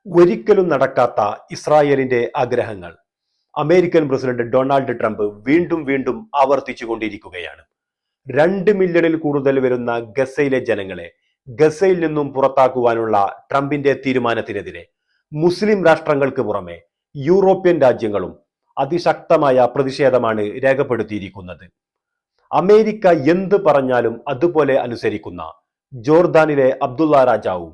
ഒരിക്കലും നടക്കാത്ത ഇസ്രായേലിന്റെ ആഗ്രഹങ്ങൾ അമേരിക്കൻ പ്രസിഡന്റ് ഡൊണാൾഡ് ട്രംപ് വീണ്ടും വീണ്ടും ആവർത്തിച്ചുകൊണ്ടിരിക്കുകയാണ്. 2 മില്യണിൽ കൂടുതൽ വരുന്ന ഗസയിലെ ജനങ്ങളെ ഗസയിൽ നിന്നും പുറത്താക്കുവാനുള്ള ട്രംപിന്റെ തീരുമാനത്തിനെതിരെ മുസ്ലിം രാഷ്ട്രങ്ങൾക്ക് പുറമെ യൂറോപ്യൻ രാജ്യങ്ങളും അതിശക്തമായ പ്രതിഷേധമാണ് രേഖപ്പെടുത്തിയിരിക്കുന്നത്. അമേരിക്ക എന്ത് പറഞ്ഞാലും അതുപോലെ അനുസരിക്കുന്ന ജോർദാനിലെ അബ്ദുള്ള രാജാവും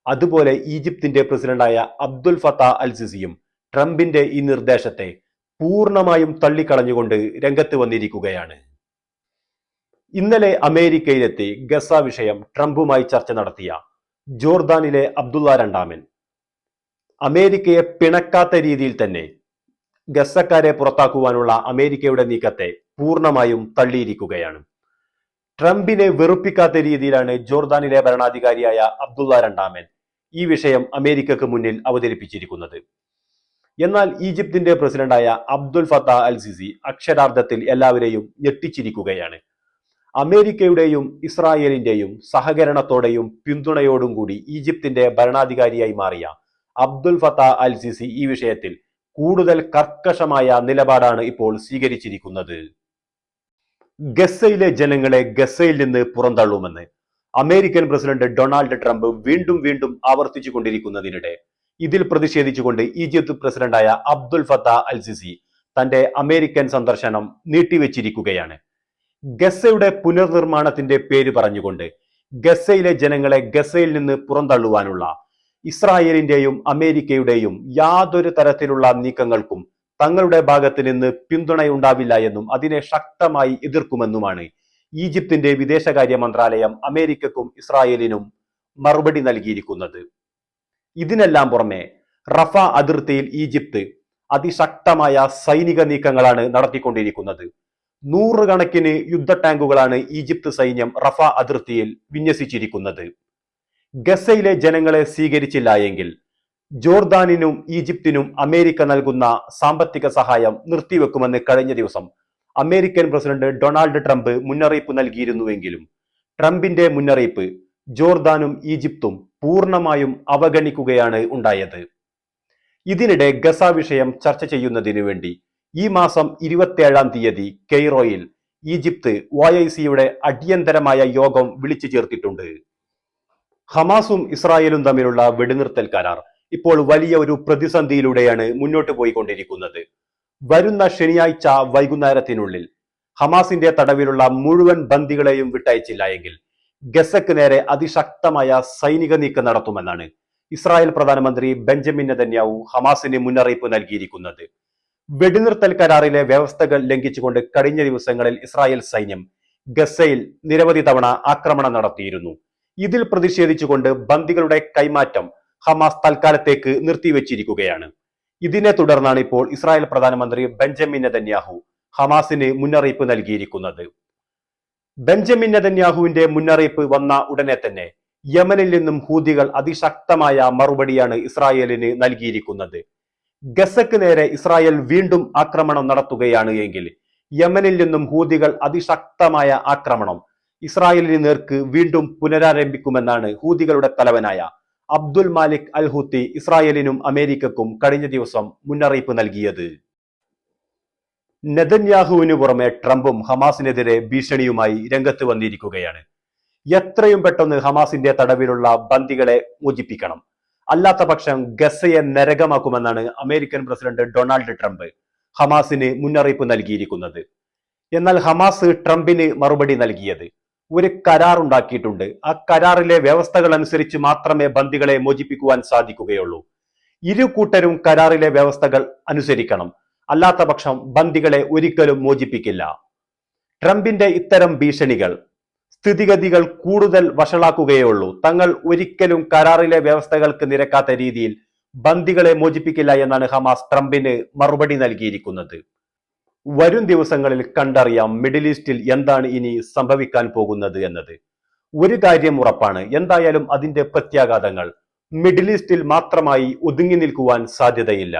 അതുപോലെ ഈജിപ്തിന്റെ പ്രസിഡന്റായ അബ്ദുൽ ഫത്താഹ് അൽ സിസിയും ട്രംപിന്റെ ഈ നിർദ്ദേശത്തെ പൂർണ്ണമായും തള്ളിക്കളഞ്ഞുകൊണ്ട് രംഗത്ത് വന്നിരിക്കുകയാണ്. ഇന്നലെ അമേരിക്കയിലെത്തി ഗസ വിഷയം ട്രംപുമായി ചർച്ച നടത്തിയ ജോർദാനിലെ അബ്ദുള്ള രണ്ടാമൻ അമേരിക്കയെ പിണക്കാത്ത രീതിയിൽ തന്നെ ഗസക്കാരെ പുറത്താക്കുവാനുള്ള അമേരിക്കയുടെ നീക്കത്തെ പൂർണ്ണമായും തള്ളിയിരിക്കുകയാണ്. ട്രംപിനെ വെറുപ്പിക്കാത്ത രീതിയിലാണ് ജോർദാനിലെ ഭരണാധികാരിയായ അബ്ദുള്ള രണ്ടാമൻ ഈ വിഷയം അമേരിക്കക്ക് മുന്നിൽ അവതരിപ്പിച്ചിരിക്കുന്നത്. എന്നാൽ ഈജിപ്തിന്റെ പ്രസിഡന്റായ അബ്ദുൽ ഫത്താഹ് അൽ സിസി അക്ഷരാർത്ഥത്തിൽ എല്ലാവരെയും ഞെട്ടിച്ചിരിക്കുകയാണ്. അമേരിക്കയുടെയും ഇസ്രായേലിന്റെയും സഹകരണത്തോടെയും പിന്തുണയോടും കൂടി ഈജിപ്തിന്റെ ഭരണാധികാരിയായി മാറിയ അബ്ദുൽ ഫത്താഹ് അൽ സിസി ഈ വിഷയത്തിൽ കൂടുതൽ കർക്കശമായ നിലപാടാണ് ഇപ്പോൾ സ്വീകരിച്ചിരിക്കുന്നത്. ഗസയിലെ ജനങ്ങളെ ഗസയിൽ നിന്ന് പുറന്തള്ളുമെന്ന് അമേരിക്കൻ പ്രസിഡന്റ് ഡൊണാൾഡ് ട്രംപ് വീണ്ടും വീണ്ടും ആവർത്തിച്ചു കൊണ്ടിരിക്കുന്നതിനിടെ ഇതിൽ പ്രതിഷേധിച്ചുകൊണ്ട് ഈജിപ്ത് പ്രസിഡന്റായ അബ്ദുൽ ഫത്താഹ് അൽ സിസി തന്റെ അമേരിക്കൻ സന്ദർശനം നീട്ടിവെച്ചിരിക്കുകയാണ്. ഗസയുടെ പുനർനിർമ്മാണത്തിന്റെ പേര് പറഞ്ഞുകൊണ്ട് ഗസയിലെ ജനങ്ങളെ ഗസയിൽ നിന്ന് പുറന്തള്ളുവാനുള്ള ഇസ്രായേലിന്റെയും അമേരിക്കയുടെയും യാതൊരു തരത്തിലുള്ള നീക്കങ്ങൾക്കും തങ്ങളുടെ ഭാഗത്ത് നിന്ന് പിന്തുണയുണ്ടാവില്ല എന്നും അതിനെ ശക്തമായി എതിർക്കുമെന്നുമാണ് ഈജിപ്തിന്റെ വിദേശകാര്യ മന്ത്രാലയം അമേരിക്കക്കും ഇസ്രായേലിനും മറുപടി നൽകിയിരിക്കുന്നത്. ഇതിനെല്ലാം പുറമെ റഫ അതിർത്തിയിൽ ഈജിപ്ത് അതിശക്തമായ സൈനിക നീക്കങ്ങളാണ് നടത്തിക്കൊണ്ടിരിക്കുന്നത്. 100 കണക്കിന് യുദ്ധ ടാങ്കുകളാണ് ഈജിപ്ത് സൈന്യം റഫ അതിർത്തിയിൽ വിന്യസിച്ചിരിക്കുന്നത്. ഗസയിലെ ജനങ്ങളെ സ്വീകരിച്ചില്ല എങ്കിൽ ജോർദാനിനും ഈജിപ്തിനും അമേരിക്ക നൽകുന്ന സാമ്പത്തിക സഹായം നിർത്തിവെക്കുമെന്ന് കഴിഞ്ഞ ദിവസം അമേരിക്കൻ പ്രസിഡന്റ് ഡൊണാൾഡ് ട്രംപ് മുന്നറിയിപ്പ് നൽകിയിരുന്നുവെങ്കിലും ട്രംപിന്റെ മുന്നറിയിപ്പ് ജോർദാനും ഈജിപ്തും പൂർണ്ണമായും അവഗണിക്കുകയാണ് ഉണ്ടായത്. ഇതിനിടെ ഗസ വിഷയം ചർച്ച ചെയ്യുന്നതിനു വേണ്ടി ഈ മാസം 27-ാം തീയതി കെയ്റോയിൽ ഈജിപ്ത് OICയുടെ അടിയന്തരമായ യോഗം വിളിച്ചു ചേർത്തിട്ടുണ്ട്. ഹമാസും ഇസ്രായേലും തമ്മിലുള്ള വെടിനിർത്തൽ കരാർ ഇപ്പോൾ വലിയ ഒരു പ്രതിസന്ധിയിലൂടെയാണ് മുന്നോട്ട് പോയിക്കൊണ്ടിരിക്കുന്നത്. വരുന്ന ശനിയാഴ്ച വൈകുന്നേരത്തിനുള്ളിൽ ഹമാസിന്റെ തടവിലുള്ള മുഴുവൻ ബന്ദികളെയും വിട്ടയച്ചില്ല എങ്കിൽ ഗസക്ക് നേരെ അതിശക്തമായ സൈനിക നീക്കം നടത്തുമെന്നാണ് ഇസ്രായേൽ പ്രധാനമന്ത്രി ബെഞ്ചമിൻ നെതന്യാഹു ഹമാസിന് മുന്നറിയിപ്പ് നൽകിയിരിക്കുന്നത്. വെടിനിർത്തൽ കരാറിലെ വ്യവസ്ഥകൾ ലംഘിച്ചുകൊണ്ട് കഴിഞ്ഞ ദിവസങ്ങളിൽ ഇസ്രായേൽ സൈന്യം ഗസയിൽ നിരവധി തവണ ആക്രമണം നടത്തിയിരുന്നു. ഇതിൽ പ്രതിഷേധിച്ചുകൊണ്ട് ബന്ദികളുടെ കൈമാറ്റം ഹമാസ് തൽക്കാലത്തേക്ക് നിർത്തിവെച്ചിരിക്കുകയാണ്. ഇതിനെ തുടർന്നാണ് ഇപ്പോൾ ഇസ്രായേൽ പ്രധാനമന്ത്രി ബെഞ്ചമിൻ നെതന്യാഹു ഹമാസിന് മുന്നറിയിപ്പ് നൽകിയിരിക്കുന്നത്. ബെഞ്ചമിൻ നെതന്യാഹുവിന്റെ മുന്നറിയിപ്പ് വന്ന ഉടനെ തന്നെ യമനിൽ നിന്നും ഹൂതികൾ അതിശക്തമായ മറുപടിയാണ് ഇസ്രായേലിന് നൽകിയിരിക്കുന്നത്. ഗസക്ക് നേരെ ഇസ്രായേൽ വീണ്ടും ആക്രമണം നടത്തുകയാണ് എങ്കിൽ യമനിൽ നിന്നും ഹൂതികൾ അതിശക്തമായ ആക്രമണം ഇസ്രായേലിന് നേർക്ക് വീണ്ടും പുനരാരംഭിക്കുമെന്നാണ് ഹൂതികളുടെ തലവനായ അബ്ദുൽ മാലിക് അൽ ഹൂത്തി ഇസ്രായേലിനും അമേരിക്കക്കും കഴിഞ്ഞ ദിവസം മുന്നറിയിപ്പ് നൽകിയത്. നെതന്യാഹുവിനു പുറമെ ട്രംപും ഹമാസിനെതിരെ ഭീഷണിയുമായി രംഗത്ത് വന്നിരിക്കുകയാണ്. എത്രയും പെട്ടെന്ന് ഹമാസിന്റെ തടവിലുള്ള ബന്ദികളെ മോചിപ്പിക്കണം, അല്ലാത്ത പക്ഷം ഗസയെ നരകമാക്കുമെന്നാണ് അമേരിക്കൻ പ്രസിഡന്റ് ഡൊണാൾഡ് ട്രംപ് ഹമാസിന് മുന്നറിയിപ്പ് നൽകിയിരിക്കുന്നത്. എന്നാൽ ഹമാസ് ട്രംപിന് മറുപടി നൽകിയത് ഒരു കരാർ ഉണ്ടാക്കിയിട്ടുണ്ട്. ആ കരാറിലെ വ്യവസ്ഥകൾ അനുസരിച്ച് മാത്രമേ ബന്ദികളെ മോചിപ്പിക്കുവാൻ സാധിക്കുകയുള്ളൂ. ഇരു കൂട്ടരും കരാറിലെ വ്യവസ്ഥകൾ അനുസരിക്കണം, അല്ലാത്ത പക്ഷം ബന്ദികളെ ഒരിക്കലും മോചിപ്പിക്കില്ല. ട്രംപിന്റെ ഇത്തരം ഭീഷണികൾ സ്ഥിതിഗതികൾ കൂടുതൽ വഷളാക്കുകയുള്ളൂ. തങ്ങൾ ഒരിക്കലും കരാറിലെ വ്യവസ്ഥകൾക്ക് നിരക്കാത്ത രീതിയിൽ ബന്ദികളെ മോചിപ്പിക്കില്ല എന്നാണ് ഹമാസ് ട്രംപിന് മറുപടി നൽകിയിരിക്കുന്നത്. വരും ദിവസങ്ങളിൽ കണ്ടറിയാം മിഡിൽ ഈസ്റ്റിൽ എന്താണ് ഇനി സംഭവിക്കാൻ പോകുന്നത് എന്നത്. ഒരു കാര്യം ഉറപ്പാണ്, എന്തായാലും അതിന്റെ പ്രത്യാഘാതങ്ങൾ മിഡിൽ ഈസ്റ്റിൽ മാത്രമായി ഒതുങ്ങി നിൽക്കുവാൻ സാധ്യതയില്ല.